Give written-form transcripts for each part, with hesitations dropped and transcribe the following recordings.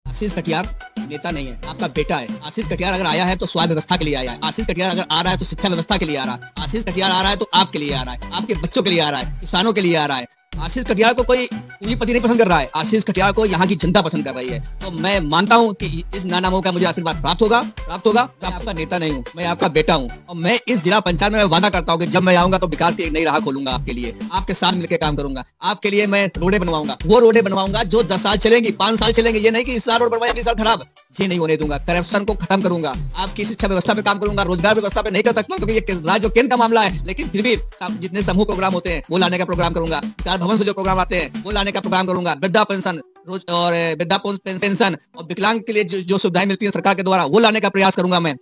आशीष कटियार नेता नहीं है, आपका बेटा है। आशीष कटियार अगर आया है तो स्वास्थ्य व्यवस्था के लिए आया है। आशीष कटियार अगर आ रहा है तो शिक्षा व्यवस्था के लिए आ रहा है। आशीष कटियार आ रहा है तो आपके लिए आ रहा है, आपके बच्चों के लिए आ रहा है, किसानों के लिए आ रहा है। आशीष कटियार को कोई पूंजीपति नहीं पसंद कर रहा है, आशीष कटियार को यहाँ की जनता पसंद कर रही है। तो मैं मानता हूँ कि इस नाना मोह का मुझे आशीर्वाद प्राप्त होगा। मैं आपका नेता नहीं हूँ, मैं आपका बेटा हूँ। और मैं इस जिला पंचायत में वादा करता हूँ कि जब मैं आऊंगा तो विकास की एक नई राह खोलूंगा आपके लिए, आपके साथ मिलकर काम करूंगा। आपके लिए मैं रोडे बनवाऊंगा, वो रोडे बनवाऊंगा जो 10 साल चलेंगी, 5 साल चलेंगी। ये नहीं कि इस साल रोड बनवाई अगले साल खराब, ये नहीं होने दूंगा। करप्शन को खत्म करूंगा, आपकी शिक्षा व्यवस्था पे काम करूंगा। रोजगार व्यवस्था पे नहीं कर सकता क्योंकि ये राज्य और केंद्र का मामला है, लेकिन फिर भी जितने समूह प्रोग्राम होते हैं वो लाने का प्रोग्राम करूंगा। विकास भवन से जो प्रोग्राम आते हैं वो लाने का प्रोग्राम करूंगा। वृद्धा पेंशन और वृद्धा पेंशन और विकलांग के लिए जो सुविधाएं मिलती है सरकार के द्वारा वो लाने का प्रयास करूंगा मैं।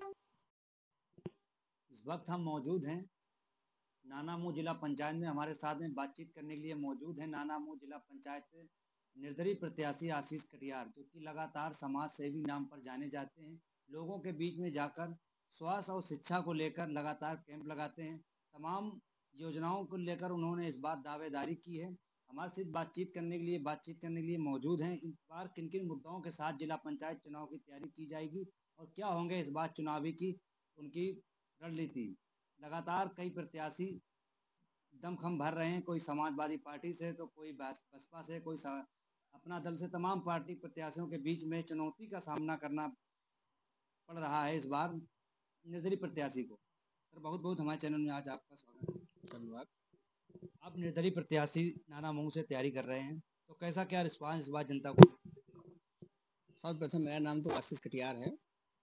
इस वक्त हम मौजूद हैं नाना मोह जिला पंचायत में। हमारे साथ में बातचीत करने के लिए मौजूद है नाना मोह जिला पंचायत निर्दलीय प्रत्याशी आशीष कटियार, जो कि लगातार समाज सेवी नाम पर जाने जाते हैं। लोगों के बीच में जाकर स्वास्थ्य और शिक्षा को लेकर लगातार कैंप लगाते हैं। तमाम योजनाओं को लेकर उन्होंने इस बार दावेदारी की है। हमारे साथ बातचीत करने के लिए मौजूद हैं। इस बार किन किन मुद्दों के साथ जिला पंचायत चुनाव की तैयारी की जाएगी और क्या होंगे इस बार चुनावी की उनकी रणनीति। लगातार कई प्रत्याशी दमखम भर रहे हैं, कोई समाजवादी पार्टी से तो कोई बसपा से, कोई अपना दल से। तमाम पार्टी प्रत्याशियों के बीच में चुनौती का सामना करना पड़ रहा है इस बार निर्दलीय प्रत्याशी को। सर, बहुत बहुत हमारे चैनल में आज आपका स्वागत है। धन्यवाद। आप निर्दलीय प्रत्याशी नाना मोह से तैयारी कर रहे हैं, तो कैसा क्या रिस्पांस इस बार जनता को? सर्वप्रथम मेरा नाम तो आशीष कटियार है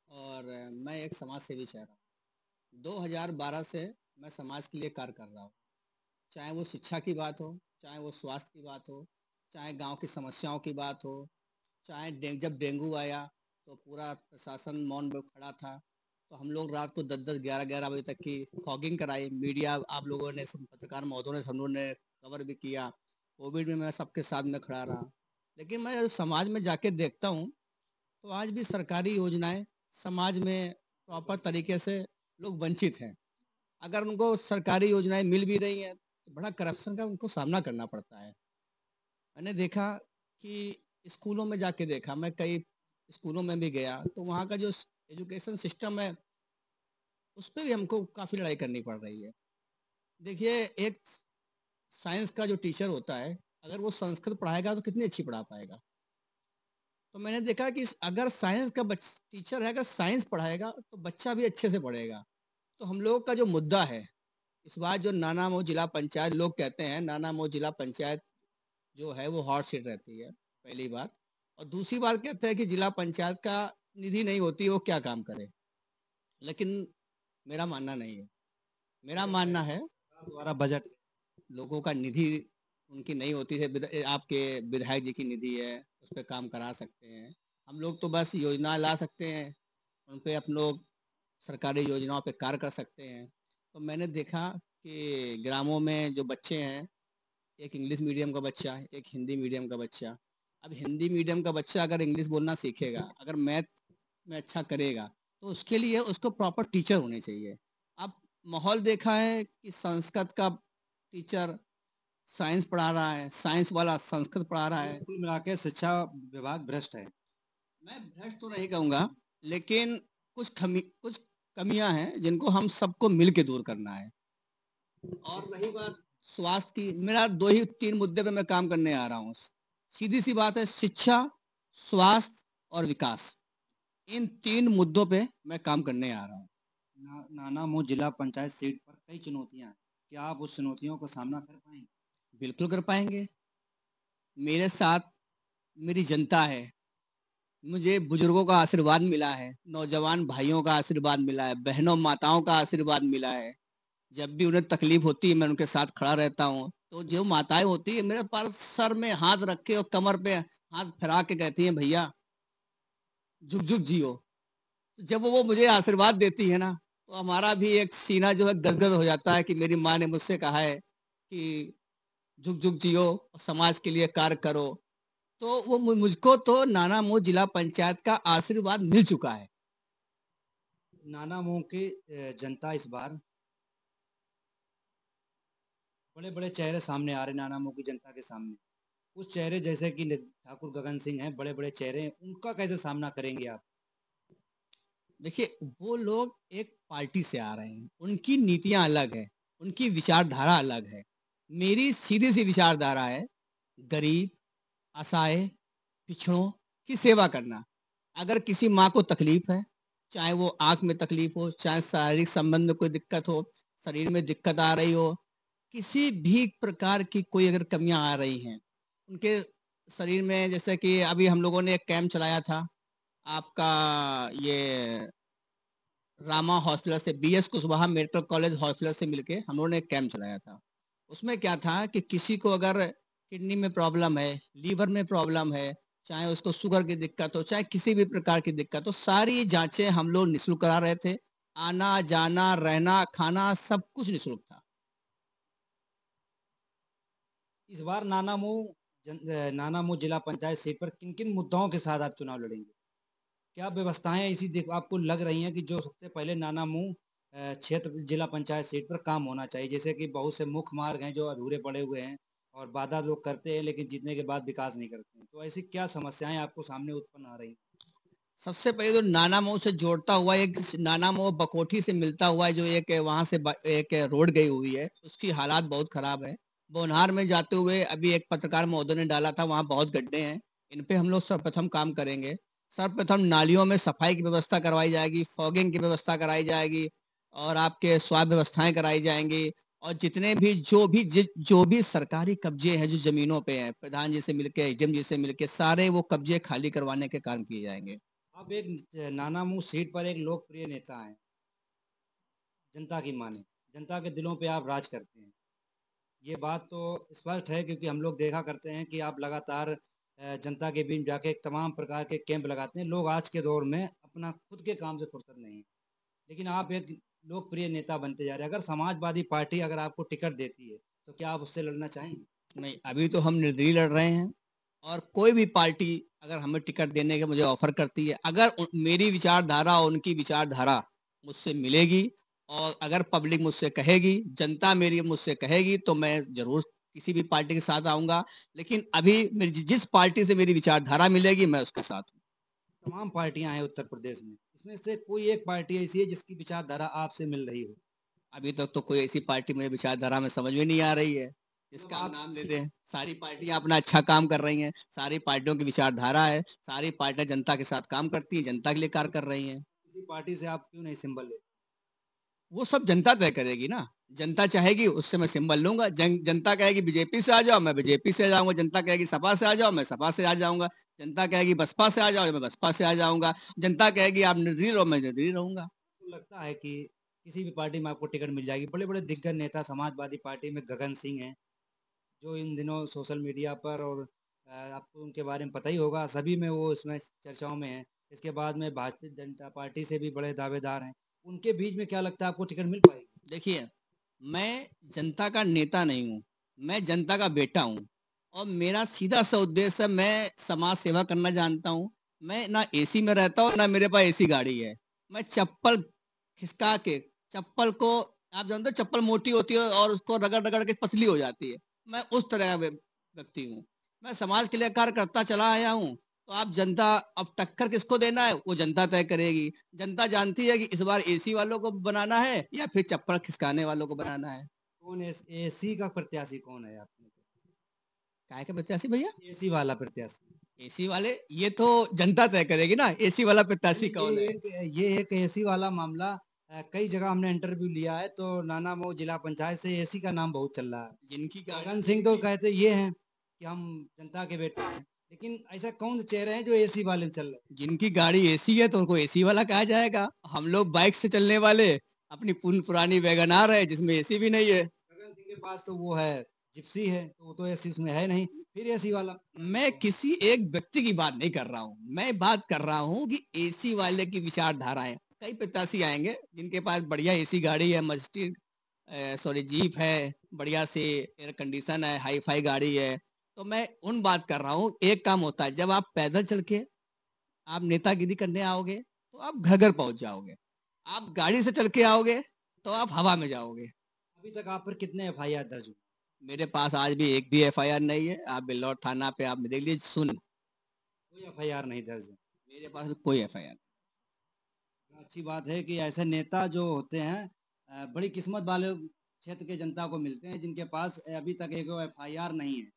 और मैं एक समाज सेवी चेहरा हूँ। 2012 से मैं समाज के लिए कार्य कर रहा हूँ, चाहे वो शिक्षा की बात हो, चाहे वो स्वास्थ्य की बात हो, चाहे गांव की समस्याओं की बात हो, चाहे जब डेंगू आया तो पूरा प्रशासन मौन में खड़ा था। तो हम लोग रात को 10-10, 11-11 बजे तक की फॉगिंग कराई। मीडिया आप लोगों ने, पत्रकार महोदयों ने, सब लोगों ने कवर भी किया। कोविड में मैं सबके साथ में खड़ा रहा। लेकिन मैं समाज में जाके देखता हूँ तो आज भी सरकारी योजनाएं समाज में प्रॉपर तरीके से लोग वंचित हैं। अगर उनको सरकारी योजनाएं मिल भी रही हैं तो बड़ा करप्शन का उनको सामना करना पड़ता है। मैंने देखा कि स्कूलों में जाके देखा, मैं कई स्कूलों में भी गया तो वहाँ का जो एजुकेशन सिस्टम है उस पर भी हमको काफ़ी लड़ाई करनी पड़ रही है। देखिए, एक साइंस का जो टीचर होता है अगर वो संस्कृत पढ़ाएगा तो कितनी अच्छी पढ़ा पाएगा। तो मैंने देखा कि अगर साइंस का टीचर है, अगर साइंस पढ़ाएगा तो बच्चा भी अच्छे से पढ़ेगा। तो हम लोग का जो मुद्दा है इस बार, जो नाना मोह जिला पंचायत, लोग कहते हैं नाना मोह जिला पंचायत जो है वो हॉट सीट रहती है, पहली बात। और दूसरी बात कहते हैं कि जिला पंचायत का निधि नहीं होती, वो क्या काम करे। लेकिन मेरा मानना नहीं है। मेरा मानना है द्वारा बजट लोगों का निधि उनकी नहीं होती है। आपके विधायक जी की निधि है, उस पर काम करा सकते हैं। हम लोग तो बस योजना ला सकते हैं, उन पे हम लोग सरकारी योजनाओं पे कार्य कर सकते हैं। तो मैंने देखा कि ग्रामों में जो बच्चे हैं, एक इंग्लिश मीडियम का बच्चा है, एक हिंदी मीडियम का बच्चा। अब हिंदी मीडियम का बच्चा अगर इंग्लिश बोलना सीखेगा, अगर मैथ में अच्छा करेगा, तो उसके लिए उसको प्रॉपर टीचर होने चाहिए। अब माहौल देखा है कि संस्कृत का टीचर साइंस पढ़ा रहा है, साइंस वाला संस्कृत पढ़ा रहा है। कुल मिला के शिक्षा विभाग भ्रष्ट है। मैं भ्रष्ट तो नहीं कहूँगा, लेकिन कुछ कमियां हैं जिनको हम सबको मिल के दूर करना है। और रही बात स्वास्थ्य की, मेरा 2 ही 3 मुद्दे पे मैं काम करने आ रहा हूँ। सीधी सी बात है, शिक्षा, स्वास्थ्य और विकास। इन 3 मुद्दों पे मैं काम करने आ रहा हूँ। नाना मोह जिला पंचायत सीट पर कई चुनौतियां हैं, क्या आप उस चुनौतियों का सामना कर पाएंगे? बिल्कुल कर पाएंगे। मेरे साथ मेरी जनता है, मुझे बुजुर्गों का आशीर्वाद मिला है, नौजवान भाइयों का आशीर्वाद मिला है, बहनों माताओं का आशीर्वाद मिला है। जब भी उन्हें तकलीफ होती है मैं उनके साथ खड़ा रहता हूँ। तो जो माताएं होती है मेरे पास सर में हाथ रख के और कमर पे हाथ फिरा के कहती हैं, भैया झुक झुक जियो। तो जब वो मुझे आशीर्वाद देती है ना, तो हमारा भी एक सीना जो है गदगद हो जाता है कि मेरी माँ ने मुझसे कहा है कि झुक झुक जियो और समाज के लिए कार्य करो। तो वो मुझको तो नाना मोह जिला पंचायत का आशीर्वाद मिल चुका है। नाना मोह की जनता इस बार बड़े बड़े चेहरे सामने आ रहे नाना मोह की जनता के सामने। उस चेहरे जैसे कि ठाकुर गगन सिंह हैं, बड़े-बड़े चेहरे हैं, उनका कैसे सामना करेंगे आप? देखिए, वो लोग एक पार्टी से आ रहे हैं, उनकी नीतियाँ अलग है, उनकी विचारधारा अलग है। मेरी सीधी-सी विचारधारा है, गरीब, असहाय, पिछड़ों की सेवा करना। अगर किसी माँ को तकलीफ़ है, चाहे वो आँख में तकलीफ़ हो, चाहे शारीरिक संबंध में कोई दिक्कत हो, शरीर में दिक्कत आ रही हो, किसी भी प्रकार की कोई अगर कमियाँ आ रही हैं, उनके शरीर में जैसे कि अभी हम लोगों ने एक कैंप चलाया था, आपका ये रामा हॉस्पिटल से BS Kushwaha medical college hospital से मिलके हम लोगों ने एक कैंप चलाया था। उसमें क्या था कि किसी को अगर किडनी में प्रॉब्लम है, लीवर में प्रॉब्लम है, चाहे उसको शुगर की दिक्कत हो, चाहे किसी भी प्रकार की दिक्कत हो, सारी जाँचें हम लोग निःशुल्क करा रहे थे। आना-जाना, रहना, खाना सब कुछ निःशुल्क था। इस बार नानामऊ जिला पंचायत सीट पर किन-किन मुद्दाओं के साथ आप चुनाव लड़ेंगे? क्या व्यवस्थाएँ ऐसी दिख आपको लग रही हैं कि जो सबसे पहले नानामऊ क्षेत्र जिला पंचायत सीट पर काम होना चाहिए? जैसे कि बहुत से मुख्य मार्ग हैं जो अधूरे पड़े हुए हैं और वादा लोग करते हैं लेकिन जीतने के बाद विकास नहीं करते हैं। तो ऐसी क्या समस्याएँ आपको सामने उत्पन्न आ रही हैं? सबसे पहले तो नाना मऊ से जोड़ता हुआ एक नाना मऊ बकोठी से मिलता हुआ जो एक वहाँ से एक रोड गई हुई है, उसकी हालात बहुत खराब है। बोनहार में जाते हुए अभी एक पत्रकार महोदय ने डाला था, वहाँ बहुत गड्ढे हैं। इन पे हम लोग सर्वप्रथम काम करेंगे। सर्वप्रथम नालियों में सफाई की व्यवस्था करवाई जाएगी, फॉगिंग की व्यवस्था कराई जाएगी और आपके स्वास्थ्य व्यवस्थाएं कराई जाएंगी। और जितने भी जो भी सरकारी कब्जे हैं जो जमीनों पे हैं, प्रधान जी से मिलके, एसडीएम जी से मिलके सारे वो कब्जे खाली करवाने के काम किए जाएंगे। आप एक नानामऊ सीट पर एक लोकप्रिय नेता हैं, जनता की माने। जनता के दिलों पे आप राज करते हैं। ये बात तो स्पष्ट है क्योंकि हम लोग देखा करते हैं कि आप लगातार जनता के बीच जाके तमाम प्रकार के कैंप लगाते हैं। लोग आज के दौर में अपना खुद के काम से फुर्सत नहीं है। लेकिन आप एक लोकप्रिय नेता बनते जा रहे हैं। अगर समाजवादी पार्टी अगर आपको टिकट देती है, तो क्या आप उससे लड़ना चाहेंगे? नहीं, अभी तो हम निर्दलीय लड़ रहे हैं और कोई भी पार्टी अगर हमें टिकट देने के मुझे ऑफर करती है, अगर मेरी विचारधारा और उनकी विचारधारा मुझसे मिलेगी और अगर पब्लिक मुझसे कहेगी, जनता मेरी मुझसे कहेगी तो मैं जरूर किसी भी पार्टी के साथ आऊंगा। लेकिन अभी मेरी जिस पार्टी से मेरी विचारधारा मिलेगी मैं उसके साथ हूँ। तमाम पार्टियां हैं उत्तर प्रदेश में। इसमें से कोई एक पार्टी ऐसी है जिसकी विचारधारा आपसे मिल रही हो? अभी तक तो कोई ऐसी पार्टी मुझे विचारधारा में समझ में नहीं आ रही है, मतलब जिसका हम आप नाम लेते हैं। सारी पार्टियां अपना अच्छा काम कर रही हैं, सारी पार्टियों की विचारधारा है, सारी पार्टियां जनता के साथ काम करती हैं, जनता के लिए कार्य कर रही हैं। किसी पार्टी से आप क्यों नहीं सिंबल लेते? वो सब जनता तय करेगी ना। जनता चाहेगी उससे मैं सिंबल लूंगा। जनता कहेगी बीजेपी से आ जाओ, मैं बीजेपी से आ जाऊंगा। जनता कहेगी सपा से आ जाओ, मैं सपा से आ जाऊंगा। जनता कहेगी बसपा से आ जाओ, मैं बसपा से आ जाऊंगा। जनता कहेगी आप निर्दलीय रहो, मैं निर्दलीय रहूंगा। आपको लगता है कि किसी भी पार्टी में आपको टिकट मिल जाएगी? बड़े-बड़े दिग्गज नेता समाजवादी पार्टी में गगन सिंह हैं, जो इन दिनों सोशल मीडिया पर और आपको उनके बारे में पता ही होगा, सभी में वो इसमें चर्चाओं में हैं। इसके बाद में भारतीय जनता पार्टी से भी बड़े दावेदार हैं। उनके बीच में क्या लगता है आपको टिकट मिल पाएगी? देखिए, मैं जनता का नेता नहीं हूँ, मैं जनता का बेटा हूँ और मेरा सीधा-सा उद्देश्य है, मैं समाज सेवा करना जानता हूँ। मैं ना एसी में रहता हूँ, ना मेरे पास एसी गाड़ी है। मैं चप्पल खिसका के चप्पल को आप जानते हो चप्पल मोटी होती है और उसको रगड़-रगड़ के पतली हो जाती है। मैं उस तरह का व्यक्ति हूँ। मैं समाज के लिए कार्य करता चला आया हूँ, तो आप जनता अब टक्कर किसको देना है, वो जनता तय करेगी। जनता जानती है कि इस बार एसी वालों को बनाना है या फिर चप्पल खिसकाने वालों को बनाना है। कौन एसी का प्रत्याशी कौन है आपके? काहे के प्रत्याशी भैया? एसी वाला प्रत्याशी। एसी वाले ये तो जनता तय करेगी ना, एसी वाला प्रत्याशी नहीं, कौन है? ये एक एसी वाला मामला कई जगह हमने इंटरव्यू लिया है तो नानामऊ जिला पंचायत से एसी का नाम बहुत चल रहा है। जिनकी गगन गाड़ी सिंह तो जिनकी कहते ये हैं कि हम जनता के बेटे हैं। लेकिन ऐसा कौन से चेहरे हैं जो एसी वाले में चल रहे हैं? जिनकी गाड़ी एसी है तो उनको एसी वाला कहा जाएगा। हम लोग बाइक से चलने वाले अपनी पुरानी वैगनआर है जिसमें एसी भी नहीं है। गगन सिंह के पास तो वो है, जिप्सी है, तो वो तो एसी उसमें है नहीं, फिर एसी वाला। मैं किसी एक व्यक्ति की बात नहीं कर रहा हूँ, मैं बात कर रहा हूँ कि एसी वाले की विचारधाराएं। कई प्रत्याशी आएंगे जिनके पास बढ़िया एसी गाड़ी है, मस्जिद सॉरी जीप है, बढ़िया से एयर कंडीशन है, हाई फाई गाड़ी है। तो मैं उन बात कर रहा हूँ। एक काम होता है जब आप पैदल चल के आप नेतागिरी करने आओगे तो आप घर घर पहुंच जाओगे। आप गाड़ी से चल के आओगे तो आप हवा में जाओगे। अभी तक आप पर कितने एफआईआर दर्ज हुए? मेरे पास आज भी एक भी एफआईआर नहीं है। आप बिल्लौर थाना पे आप देख लीजिए, सुन, कोई एफआईआर नहीं दर्ज है। मेरे पास कोई एफआईआर। अच्छी बात है कि ऐसे नेता जो होते हैं बड़ी किस्मत वाले क्षेत्र के जनता को मिलते हैं जिनके पास अभी तक एक एफआईआर नहीं है।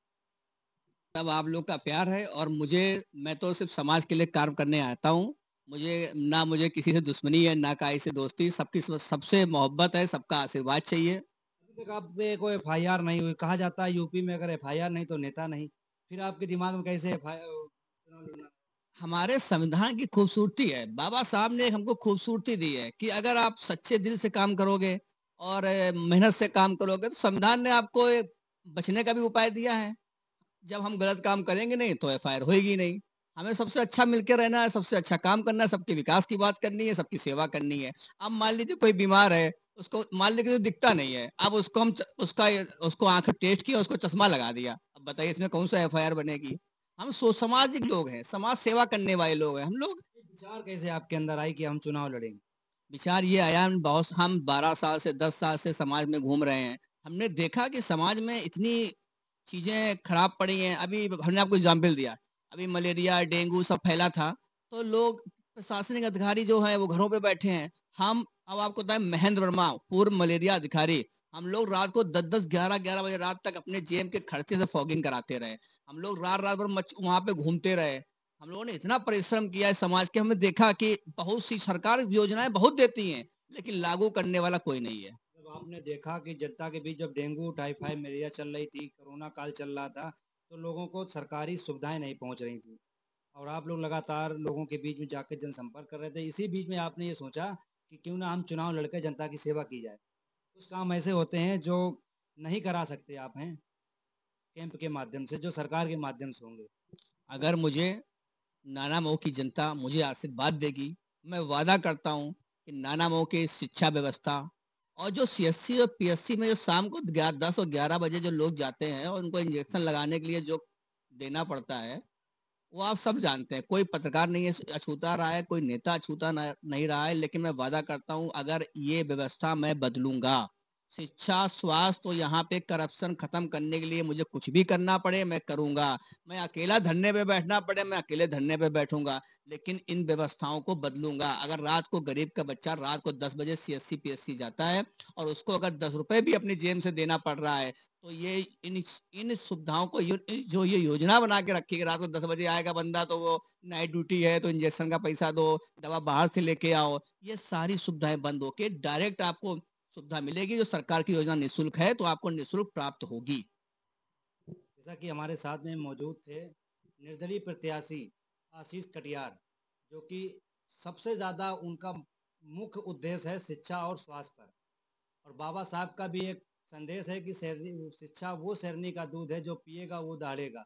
तब आप लोग का प्यार है, और मैं तो सिर्फ समाज के लिए कार्य करने आता हूँ। मुझे किसी से दुश्मनी है, ना किसी से दोस्ती। सबकी सबसे मोहब्बत है, सबका आशीर्वाद चाहिए। अभी तक आप पे कोई एफआईआर नहीं हुई। कहा जाता है यूपी में अगर एफआईआर नहीं तो नेता नहीं। फिर आपके दिमाग में कैसे एफआईआर चुनाव लड़ना? हमारे संविधान की खूबसूरती है, बाबा साहब ने हमको खूबसूरती दी है कि अगर आप सच्चे दिल से काम करोगे और मेहनत से काम करोगे, तो संविधान ने आपको बचने का भी उपाय दिया है। जब हम गलत काम करेंगे नहीं तो एफआईआर होएगी नहीं। हमें सबसे अच्छा मिलकर रहना है, सबसे अच्छा काम करना है, सबके विकास की बात करनी है, सबकी सेवा करनी है। अब मान लीजिए कोई बीमार है, उसको मान लीजिए दिखता नहीं है, अब उसको हम उसका उसको आंख टेस्ट किया, उसको चश्मा लगा दिया, अब बताइए इसमें कौन सा एफआईआर बनेगी? हम सामाजिक लोग हैं, समाज सेवा करने वाले लोग हैं हम लोग। विचार कैसे आपके अंदर आई कि हम चुनाव लड़ेंगे? विचार ये आया, हम 12 साल से 10 साल से समाज में घूम रहे हैं। हमने देखा कि समाज में इतनी चीजें खराब पड़ी हैं। अभी हमने आपको एग्जाम्पल दिया, अभी मलेरिया डेंगू सब फैला था, तो लोग प्रशासनिक अधिकारी जो हैं वो घरों पे बैठे हैं। हम अब आपको बताएं, महेंद्र वर्मा पूर्व मलेरिया अधिकारी, हम लोग रात को 10-10 11-11 बजे रात तक अपने जेब के खर्चे से फॉगिंग कराते रहे। हम लोग रात रात भर वहां पे घूमते रहे। हम लोगों ने इतना परिश्रम किया है समाज के। हमने देखा कि बहुत सी सरकार योजनाएं बहुत देती हैं, लेकिन लागू करने वाला कोई नहीं है। जब आपने देखा कि जनता के बीच जब डेंगू टाइफाइड मलेरिया चल रही थी, कोरोना काल चल रहा था, तो लोगों को सरकारी सुविधाएं नहीं पहुंच रही थी और आप लोग लगातार लोगों के बीच में जाकर जनसंपर्क कर रहे थे। इसी बीच में आपने ये सोचा कि क्यों ना हम चुनाव लड़कर जनता की सेवा की जाए। कुछ काम ऐसे होते हैं जो नहीं करा सकते आप हैं कैंप के माध्यम से, जो सरकार के माध्यम से होंगे। अगर मुझे नाना मऊ की जनता मुझे आशीर्वाद देगी, मैं वादा करता हूं कि नाना मऊ की शिक्षा व्यवस्था और जो सीएससी और पीएससी में जो शाम को 10 और 11 बजे जो लोग जाते हैं और उनको इंजेक्शन लगाने के लिए जो देना पड़ता है, वो आप सब जानते हैं। कोई पत्रकार नहीं है अछूता रहा है, कोई नेता अछूता नहीं रहा है, लेकिन मैं वादा करता हूं अगर ये व्यवस्था मैं बदलूंगा, शिक्षा स्वास्थ्य, तो यहाँ पे करप्शन खत्म करने के लिए मुझे कुछ भी करना पड़े मैं करूंगा। मैं अकेला धरने पे बैठना पड़े मैं अकेले धरने पे बैठूंगा, लेकिन इन व्यवस्थाओं को बदलूंगा। अगर रात को गरीब का बच्चा रात को 10 बजे सीएससी पीएससी जाता है और उसको अगर 10 रुपए भी अपनी जेब से देना पड़ रहा है, तो ये इन सुविधाओं को जो ये योजना बना के रखी है, रात को 10 बजे आएगा बंदा तो वो नाइट ड्यूटी है तो इंजेक्शन का पैसा दो, दवा बाहर से लेके आओ, ये सारी सुविधाएं बंद होके डायरेक्ट आपको सुविधा मिलेगी। जो सरकार की योजना निःशुल्क है तो आपको निःशुल्क प्राप्त होगी। जैसा कि हमारे साथ में मौजूद थे निर्दलीय प्रत्याशी आशीष कटियार, जो कि सबसे ज़्यादा उनका मुख्य उद्देश्य है शिक्षा और स्वास्थ्य पर। और बाबा साहब का भी एक संदेश है कि शिक्षा वो शहरनी का दूध है जो पिएगा वो दहाड़ेगा।